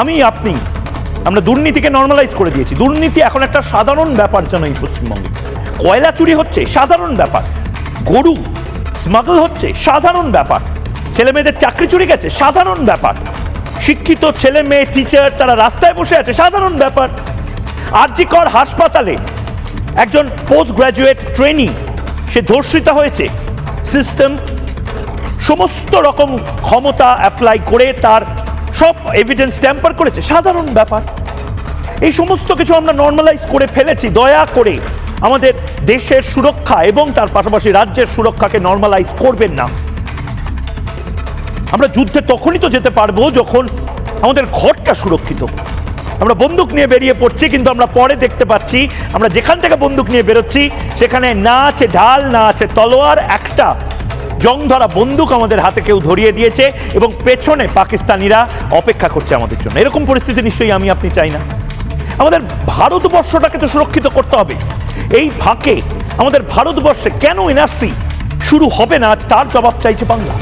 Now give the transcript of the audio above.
আমি আপনি আমরা দুর্নীতিকে নর্মালাইজ করে দিয়েছি। দুর্নীতি এখন একটা সাধারণ ব্যাপার যেন এই পশ্চিমবঙ্গে। কয়লা চুরি হচ্ছে সাধারণ ব্যাপার, গরু স্মাগল হচ্ছে সাধারণ ব্যাপার, ছেলে মেয়েদের চাকরি চুরি গেছে সাধারণ ব্যাপার, শিক্ষিত ছেলে মেয়ে টিচার তারা রাস্তায় বসে আছে সাধারণ ব্যাপার। জি কর হাসপাতালে একজন পোস্ট গ্রাজুয়েট ট্রেনি সে ধর্ষিতা হয়েছে, সিস্টেম সমস্ত রকম ক্ষমতা অ্যাপ্লাই করে তার সব এভিডেন্স ট্যাম্পার করেছে সাধারণ ব্যাপার। এই সমস্ত কিছু আমরা নর্মালাইজ করে ফেলেছি। দয়া করে আমাদের দেশের সুরক্ষা এবং তার পাশাপাশি রাজ্যের সুরক্ষাকে নর্মালাইজ করবেন না। আমরা যুদ্ধে তখনই তো যেতে পারবো যখন আমাদের ঘরটা সুরক্ষিত। আমরা বন্দুক নিয়ে বেরিয়ে পড়ছি, কিন্তু আমরা পরে দেখতে পাচ্ছি আমরা যেখান থেকে বন্দুক নিয়ে বেরোচ্ছি সেখানে না আছে ঢাল, না আছে তলোয়ার, একটা জং ধরা বন্দুক আমাদের হাতে কেউ ধরিয়ে দিয়েছে এবং পেছনে পাকিস্তানিরা অপেক্ষা করছে আমাদের জন্য। এরকম পরিস্থিতি নিশ্চয়ই আমি আপনি চাই না। আমাদের ভারতবর্ষটাকে তো সুরক্ষিত করতে হবে। এই ফাঁকে আমাদের ভারতবর্ষে কেন এনআরসি শুরু হবে না আজ তার জবাব চাইছে বাংলা।